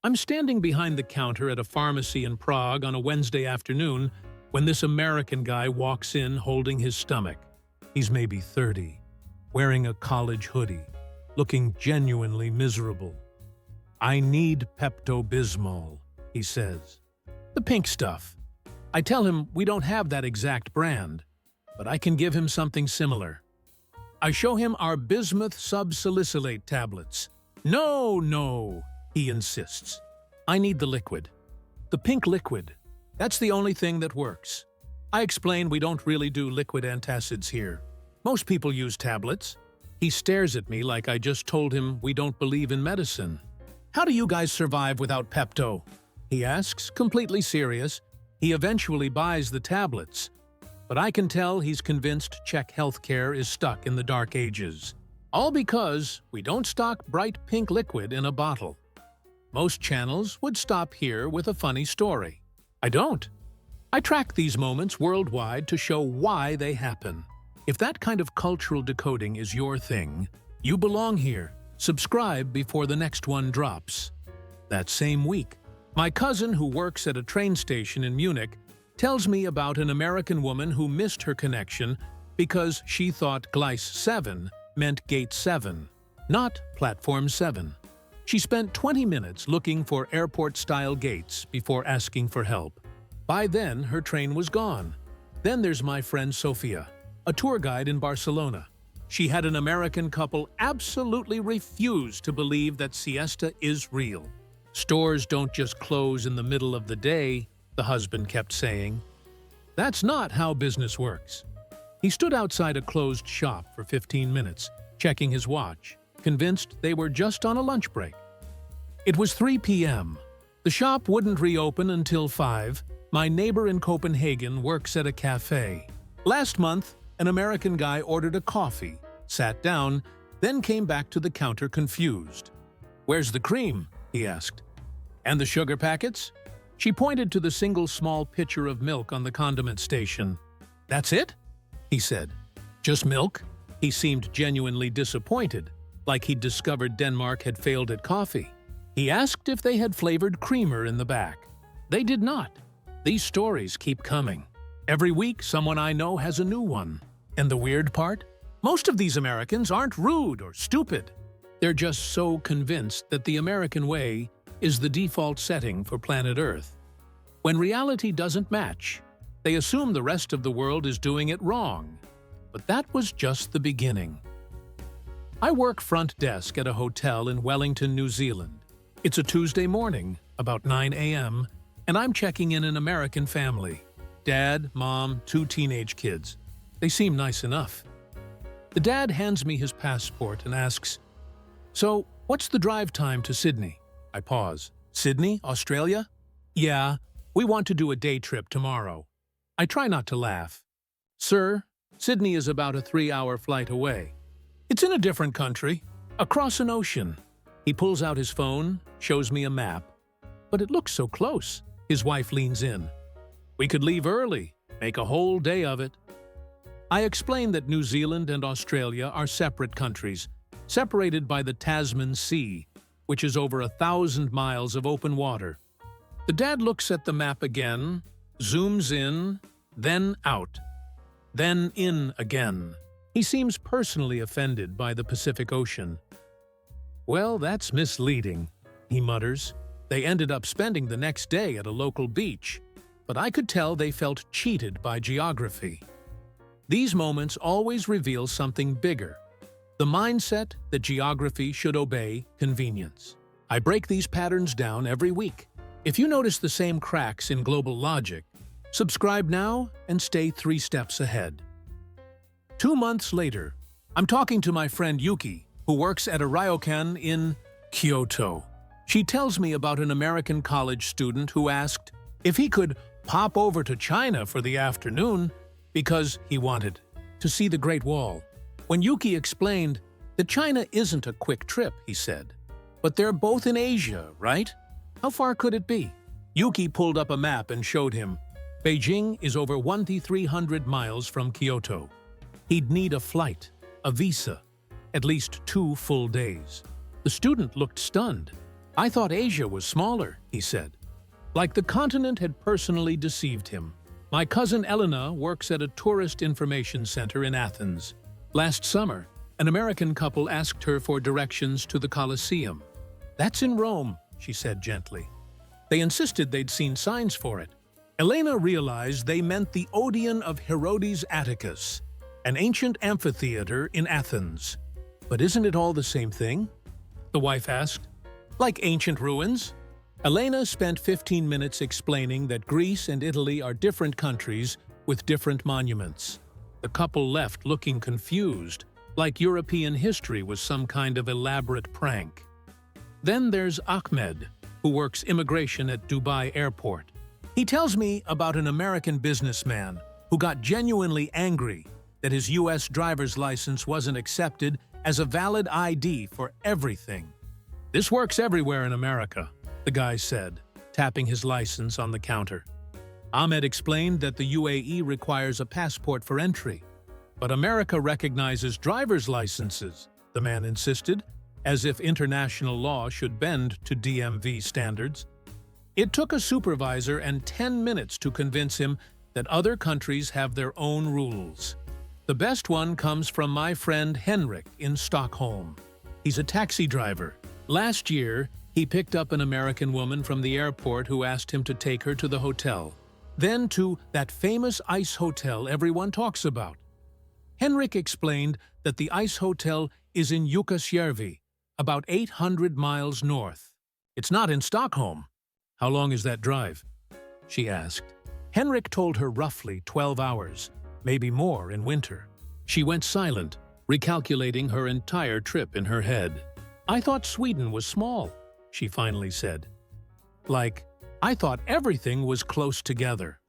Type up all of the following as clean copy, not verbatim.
I'm standing behind the counter at a pharmacy in Prague on a Wednesday afternoon when this American guy walks in holding his stomach. He's maybe 30, wearing a college hoodie, looking genuinely miserable. "I need Pepto-Bismol," he says. "The pink stuff." I tell him we don't have that exact brand, but I can give him something similar. I show him our bismuth subsalicylate tablets. No, he insists. "I need the liquid. The pink liquid. That's the only thing that works." I explain we don't really do liquid antacids here. Most people use tablets. He stares at me like I just told him we don't believe in medicine. "How do you guys survive without Pepto?" he asks, completely serious. He eventually buys the tablets, but I can tell he's convinced Czech healthcare is stuck in the dark ages. All because we don't stock bright pink liquid in a bottle. Most channels would stop here with a funny story. I don't. I track these moments worldwide to show why they happen. If that kind of cultural decoding is your thing, you belong here. Subscribe before the next one drops. That same week, my cousin who works at a train station in Munich tells me about an American woman who missed her connection because she thought Gleis 7 meant Gate 7, not Platform 7. She spent 20 minutes looking for airport-style gates before asking for help. By then, her train was gone. Then there's my friend Sofia, a tour guide in Barcelona. She had an American couple absolutely refuse to believe that siesta is real. "Stores don't just close in the middle of the day," the husband kept saying. "That's not how business works." He stood outside a closed shop for 15 minutes, checking his watch, convinced they were just on a lunch break. It was 3 p.m. The shop wouldn't reopen until 5. My neighbor in Copenhagen works at a cafe. Last month, an American guy ordered a coffee, sat down, then came back to the counter confused. "Where's the cream?" he asked. "And the sugar packets?" She pointed to the single small pitcher of milk on the condiment station. "That's it?" he said. "Just milk?" He seemed genuinely disappointed, like he'd discovered Denmark had failed at coffee. He asked if they had flavored creamer in the back. They did not. These stories keep coming. Every week, someone I know has a new one. And the weird part? Most of these Americans aren't rude or stupid. They're just so convinced that the American way is the default setting for planet Earth. When reality doesn't match, they assume the rest of the world is doing it wrong. But that was just the beginning. I work front desk at a hotel in Wellington, New Zealand. It's a Tuesday morning, about 9 a.m., and I'm checking in an American family. Dad, mom, 2 teenage kids. They seem nice enough. The dad hands me his passport and asks, "So, what's the drive time to Sydney?" I pause. "Sydney, Australia?" "Yeah, we want to do a day trip tomorrow." I try not to laugh. "Sir, Sydney is about a 3-hour flight away. It's in a different country, across an ocean." He pulls out his phone, shows me a map. "But it looks so close." His wife leans in. "We could leave early, make a whole day of it." I explain that New Zealand and Australia are separate countries, separated by the Tasman Sea, which is over 1,000 miles of open water. The dad looks at the map again, zooms in, then out, then in again. He seems personally offended by the Pacific Ocean. "Well, that's misleading," he mutters. They ended up spending the next day at a local beach, but I could tell they felt cheated by geography. These moments always reveal something bigger, the mindset that geography should obey convenience. I break these patterns down every week. If you notice the same cracks in global logic, subscribe now and stay 3 steps ahead. 2 months later, I'm talking to my friend Yuki, who works at a ryokan in Kyoto. She tells me about an American college student who asked if he could pop over to China for the afternoon because he wanted to see the Great Wall. When Yuki explained that China isn't a quick trip, he said, "But they're both in Asia, right? How far could it be?" Yuki pulled up a map and showed him. Beijing is over 1,300 miles from Kyoto. He'd need a flight, a visa, at least 2 full days. The student looked stunned. "I thought Asia was smaller," he said. Like the continent had personally deceived him. My cousin Elena works at a tourist information center in Athens. Last summer, an American couple asked her for directions to the Colosseum. "That's in Rome," she said gently. They insisted they'd seen signs for it. Elena realized they meant the Odeon of Herodes Atticus, an ancient amphitheater in Athens. "But isn't it all the same thing?" the wife asked. "Like ancient ruins?" Elena spent 15 minutes explaining that Greece and Italy are different countries with different monuments. The couple left looking confused, like European history was some kind of elaborate prank. Then there's Ahmed, who works immigration at Dubai Airport. He tells me about an American businessman who got genuinely angry that his U.S. driver's license wasn't accepted as a valid ID for everything. "This works everywhere in America," the guy said, tapping his license on the counter. Ahmed explained that the UAE requires a passport for entry. "But America recognizes driver's licenses," the man insisted, as if international law should bend to DMV standards. It took a supervisor and 10 minutes to convince him that other countries have their own rules. The best one comes from my friend Henrik in Stockholm. He's a taxi driver. Last year, he picked up an American woman from the airport who asked him to take her to the hotel, then to that famous ice hotel everyone talks about. Henrik explained that the ice hotel is in Jukkasjärvi, about 800 miles north. "It's not in Stockholm." "How long is that drive?" she asked. Henrik told her roughly 12 hours, maybe more in winter. She went silent, recalculating her entire trip in her head. "I thought Sweden was small," she finally said. "Like, I thought everything was close together."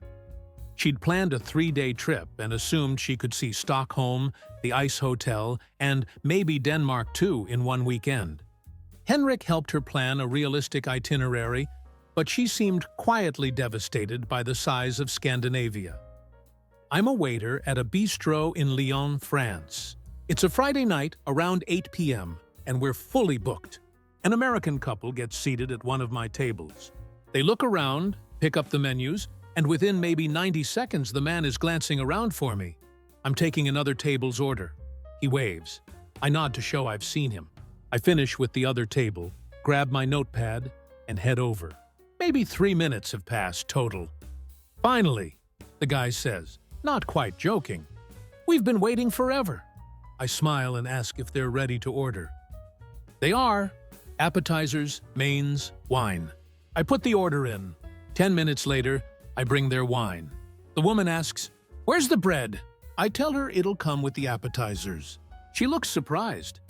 She'd planned a 3-day trip and assumed she could see Stockholm, the ice hotel, and maybe Denmark too in one weekend. Henrik helped her plan a realistic itinerary, but she seemed quietly devastated by the size of Scandinavia. "I'm a waiter at a bistro in Lyon, France. It's a Friday night around 8 p.m., and we're fully booked. An American couple gets seated at one of my tables. They look around, pick up the menus, and within maybe 90 seconds the man is glancing around for me. I'm taking another table's order. He waves. I nod to show I've seen him. I finish with the other table, grab my notepad, and head over. Maybe 3 minutes have passed total. "Finally," the guy says, not quite joking, "We've been waiting forever." I smile and ask if they're ready to order. They are. Appetizers, mains, wine. I put the order in. 10 minutes later, I bring their wine. The woman asks, "Where's the bread?" I tell her it'll come with the appetizers. She looks surprised.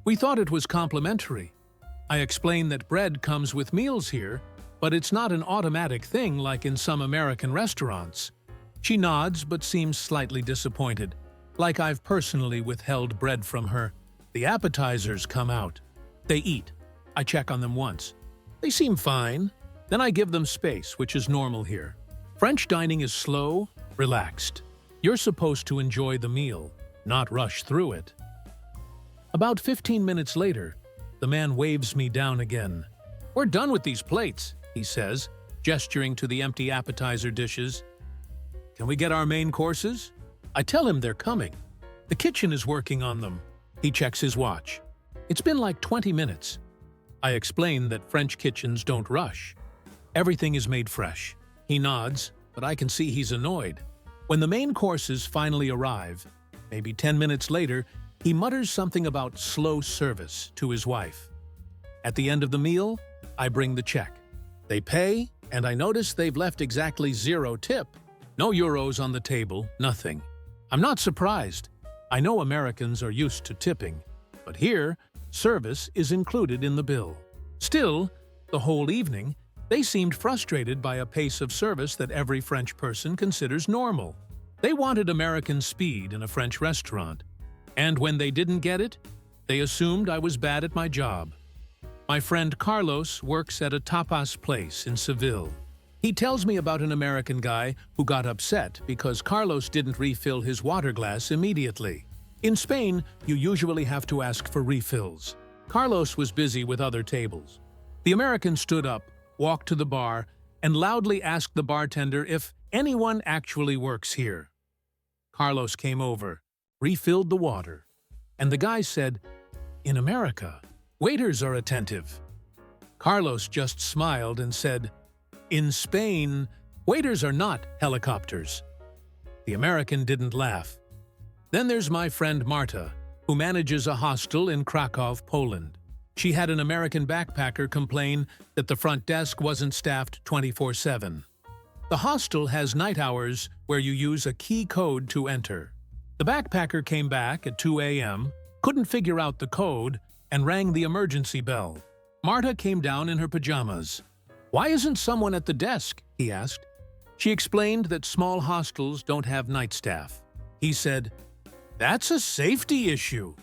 "We thought it was complimentary." I explain that bread comes with meals here, but it's not an automatic thing like in some American restaurants. She nods but seems slightly disappointed, like I've personally withheld bread from her. The appetizers come out. They eat. I check on them once. They seem fine. Then I give them space, which is normal here. French dining is slow, relaxed. You're supposed to enjoy the meal, not rush through it. About 15 minutes later, the man waves me down again. "We're done with these plates," he says, gesturing to the empty appetizer dishes. "Can we get our main courses?" I tell him they're coming. The kitchen is working on them. He checks his watch. It's been like 20 minutes. I explain that French kitchens don't rush. Everything is made fresh. He nods, but I can see he's annoyed. When the main courses finally arrive, maybe 10 minutes later, he mutters something about slow service to his wife. At the end of the meal, I bring the check. They pay, and I notice they've left exactly 0 tip. No euros on the table, nothing. I'm not surprised. I know Americans are used to tipping, but here, service is included in the bill. Still, the whole evening, they seemed frustrated by a pace of service that every French person considers normal. They wanted American speed in a French restaurant, and when they didn't get it, they assumed I was bad at my job. My friend Carlos works at a tapas place in Seville. He tells me about an American guy who got upset because Carlos didn't refill his water glass immediately. In Spain, you usually have to ask for refills. Carlos was busy with other tables. The American stood up, walked to the bar, and loudly asked the bartender if anyone actually works here. Carlos came over, refilled the water, and the guy said, "In America, waiters are attentive." Carlos just smiled and said, "In Spain, waiters are not helicopters." The American didn't laugh. Then there's my friend Marta, who manages a hostel in Krakow, Poland. She had an American backpacker complain that the front desk wasn't staffed 24/7. The hostel has night hours where you use a key code to enter. The backpacker came back at 2 a.m., couldn't figure out the code, and rang the emergency bell. Marta came down in her pajamas. "Why isn't someone at the desk?" he asked. She explained that small hostels don't have night staff. He said, "That's a safety issue."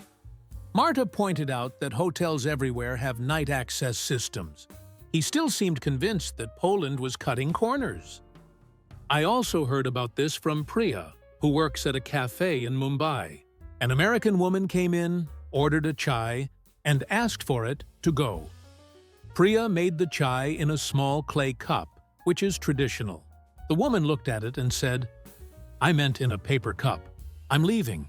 Marta pointed out that hotels everywhere have night access systems. He still seemed convinced that Poland was cutting corners. I also heard about this from Priya, who works at a cafe in Mumbai. An American woman came in, ordered a chai, and asked for it to go. Priya made the chai in a small clay cup, which is traditional. The woman looked at it and said, "I meant in a paper cup. I'm leaving."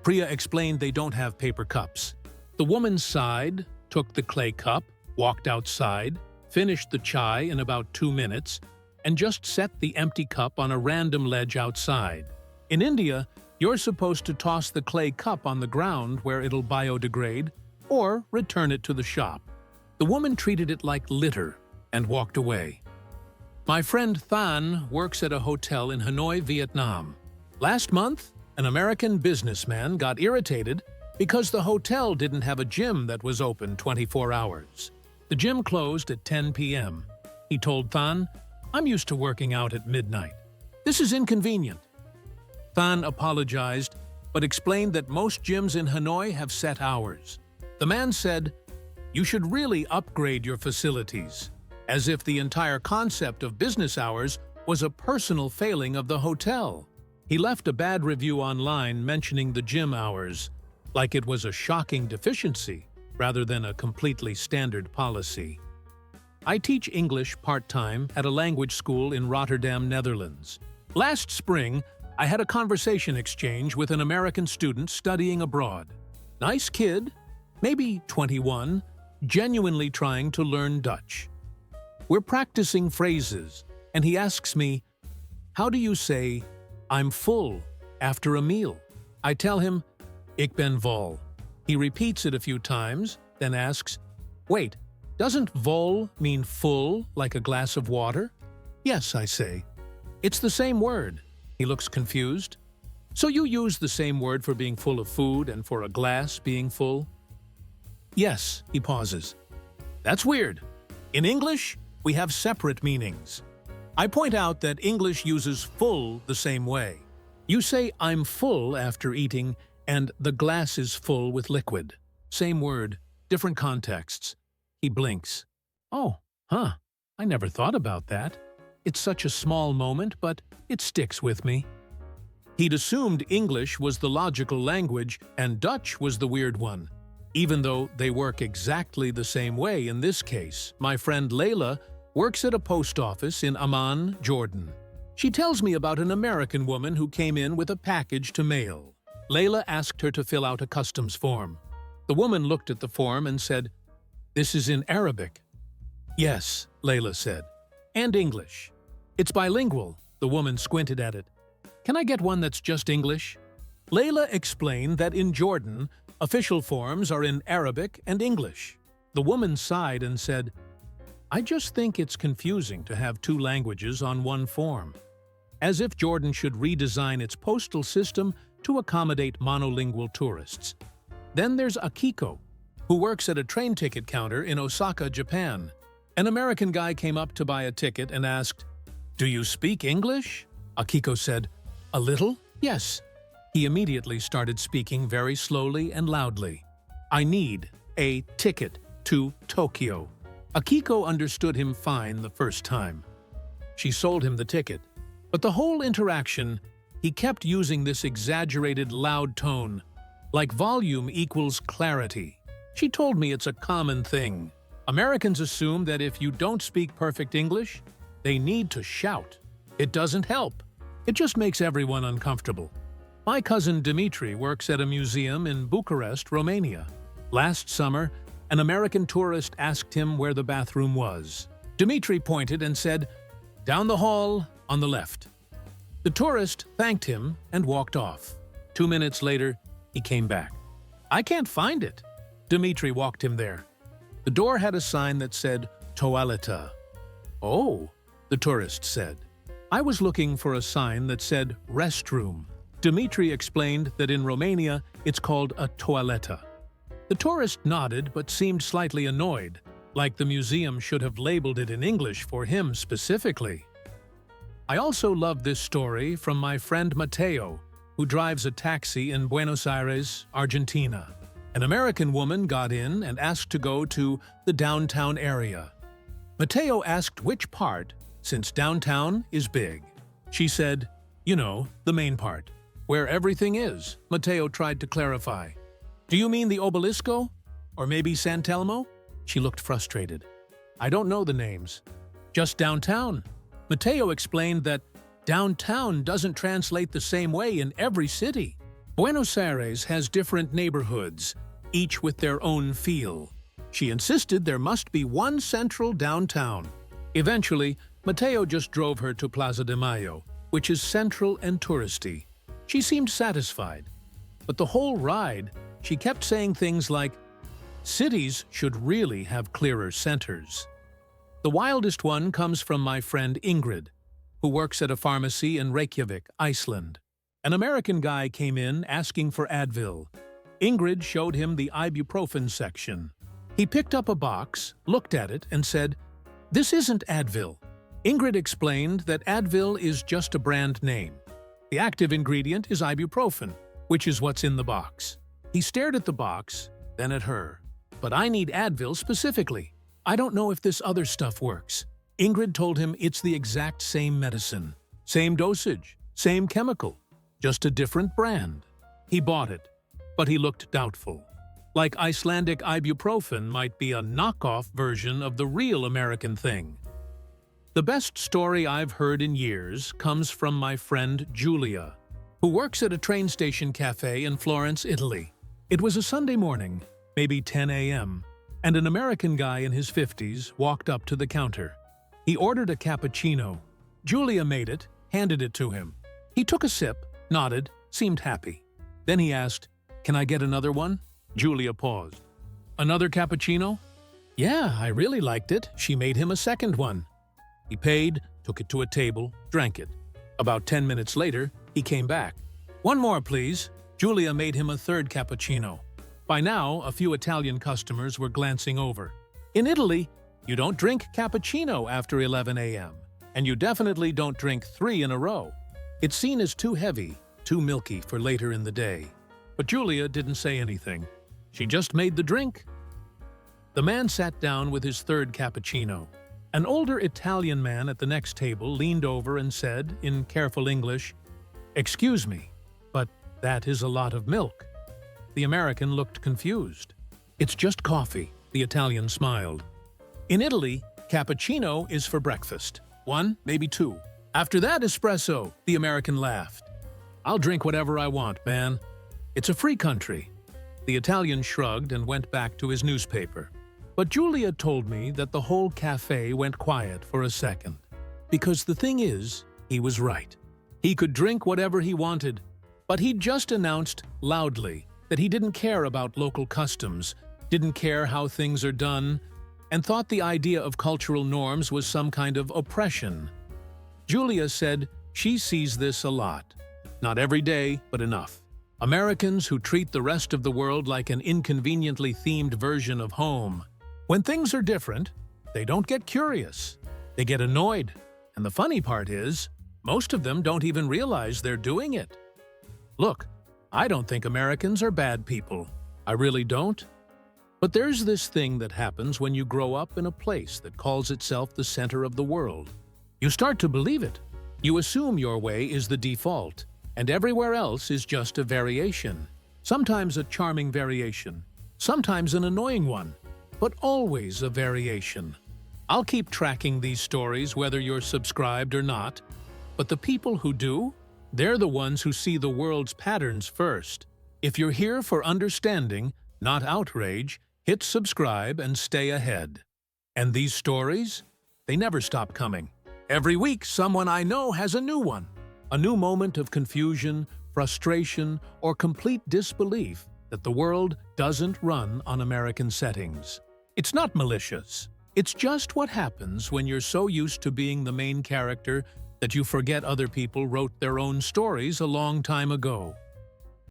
Priya explained they don't have paper cups. The woman sighed, took the clay cup, walked outside, finished the chai in about 2 minutes, and just set the empty cup on a random ledge outside. In India, you're supposed to toss the clay cup on the ground where it'll biodegrade or return it to the shop. The woman treated it like litter and walked away. My friend Than works at a hotel in Hanoi, Vietnam. Last month, an American businessman got irritated because the hotel didn't have a gym that was open 24 hours. The gym closed at 10 p.m. He told Than, "I'm used to working out at midnight. This is inconvenient." Than apologized, but explained that most gyms in Hanoi have set hours. The man said, "You should really upgrade your facilities," as if the entire concept of business hours was a personal failing of the hotel. He left a bad review online mentioning the gym hours, like it was a shocking deficiency rather than a completely standard policy. I teach English part-time at a language school in Rotterdam, Netherlands. Last spring, I had a conversation exchange with an American student studying abroad. Nice kid, maybe 21, genuinely trying to learn Dutch. We're practicing phrases, and he asks me, "How do you say, 'I'm full,' after a meal?" I tell him, "Ik ben vol." He repeats it a few times, then asks, "Wait, doesn't vol mean full, like a glass of water?" "Yes," I say. "It's the same word." He looks confused. "So you use the same word for being full of food and for a glass being full?" "Yes," he pauses. "That's weird. In English, we have separate meanings." I point out that English uses full the same way. You say "I'm full" after eating, and "the glass is full with liquid." Same word, different contexts. He blinks. "Oh, I never thought about that. It's such a small moment, but it sticks with me." He'd assumed English was the logical language and Dutch was the weird one, even though they work exactly the same way in this case. My friend Layla works at a post office in Amman, Jordan. She tells me about an American woman who came in with a package to mail. Layla asked her to fill out a customs form. The woman looked at the form and said, "This is in Arabic." "Yes," Layla said, "and English." "It's bilingual," the woman squinted at it. "Can I get one that's just English?" Layla explained that in Jordan, official forms are in Arabic and English. The woman sighed and said, "I just think it's confusing to have 2 languages on one form." As if Jordan should redesign its postal system to accommodate monolingual tourists. Then there's Akiko, who works at a train ticket counter in Osaka, Japan. An American guy came up to buy a ticket and asked, "Do you speak English?" Akiko said, "A little, yes." He immediately started speaking very slowly and loudly. "I need a ticket to Tokyo." Akiko understood him fine the first time. She sold him the ticket, but the whole interaction, he kept using this exaggerated loud tone, like volume equals clarity. She told me it's a common thing. Americans assume that if you don't speak perfect English, they need to shout. It doesn't help. It just makes everyone uncomfortable. My cousin Dimitri works at a museum in Bucharest, Romania. Last summer, an American tourist asked him where the bathroom was. Dimitri pointed and said, "Down the hall, on the left." The tourist thanked him and walked off. 2 minutes later, he came back. "I can't find it." Dimitri walked him there. The door had a sign that said, "Toaleta." "Oh," the tourist said. "I was looking for a sign that said restroom." Dimitri explained that in Romania, it's called a toaleta. The tourist nodded but seemed slightly annoyed, like the museum should have labeled it in English for him specifically. I also love this story from my friend Mateo, who drives a taxi in Buenos Aires, Argentina. An American woman got in and asked to go to the downtown area. Mateo asked which part, since downtown is big. She said, "You know, the main part, where everything is." Mateo tried to clarify. "Do you mean the Obelisco? Or maybe San Telmo?" She looked frustrated. "I don't know the names. Just downtown." Mateo explained that downtown doesn't translate the same way in every city. Buenos Aires has different neighborhoods, each with their own feel. She insisted there must be one central downtown. Eventually, Mateo just drove her to Plaza de Mayo, which is central and touristy. She seemed satisfied. But the whole ride, she kept saying things like, "Cities should really have clearer centers." The wildest one comes from my friend Ingrid, who works at a pharmacy in Reykjavik, Iceland. An American guy came in asking for Advil. Ingrid showed him the ibuprofen section. He picked up a box, looked at it, and said, "This isn't Advil." Ingrid explained that Advil is just a brand name. The active ingredient is ibuprofen, which is what's in the box. He stared at the box, then at her. "But I need Advil specifically. I don't know if this other stuff works." Ingrid told him it's the exact same medicine, same dosage, same chemical, just a different brand. He bought it, but he looked doubtful. Like Icelandic ibuprofen might be a knockoff version of the real American thing. The best story I've heard in years comes from my friend Julia, who works at a train station cafe in Florence, Italy. It was a Sunday morning, maybe 10 a.m., and an American guy in his 50s walked up to the counter. He ordered a cappuccino. Julia made it, handed it to him. He took a sip, nodded, seemed happy. Then he asked, "Can I get another one?" Julia paused. "Another cappuccino?" "Yeah, I really liked it." She made him a second one. He paid, took it to a table, drank it. About 10 minutes later, he came back. "One more, please." Julia made him a third cappuccino. By now, a few Italian customers were glancing over. In Italy, you don't drink cappuccino after 11 a.m., and you definitely don't drink 3 in a row. It's seen as too heavy, too milky for later in the day. But Julia didn't say anything. She just made the drink. The man sat down with his third cappuccino. An older Italian man at the next table leaned over and said, in careful English, "Excuse me, but that is a lot of milk." The American looked confused. "It's just coffee," the Italian smiled. In Italy, cappuccino is for breakfast. 1, maybe 2. After that, espresso, the American laughed. "I'll drink whatever I want, man. It's a free country." The Italian shrugged and went back to his newspaper. But Julia told me that the whole cafe went quiet for a second. Because the thing is, he was right. He could drink whatever he wanted, but he just announced loudly that he didn't care about local customs, didn't care how things are done, and thought the idea of cultural norms was some kind of oppression. Julia said she sees this a lot. Not every day, but enough. Americans who treat the rest of the world like an inconveniently themed version of home. When things are different, they don't get curious. They get annoyed. And the funny part is, most of them don't even realize they're doing it. Look, I don't think Americans are bad people. I really don't. But there's this thing that happens when you grow up in a place that calls itself the center of the world. You start to believe it. You assume your way is the default, and everywhere else is just a variation. Sometimes a charming variation, sometimes an annoying one. but always a variation. I'll keep tracking these stories whether you're subscribed or not, but the people who do, they're the ones who see the world's patterns first. If you're here for understanding, not outrage, hit subscribe and stay ahead. And these stories? They never stop coming. Every week, someone I know has a new one. A new moment of confusion, frustration, or complete disbelief that the world doesn't run on American settings. It's not malicious. It's just what happens when you're so used to being the main character that you forget other people wrote their own stories a long time ago.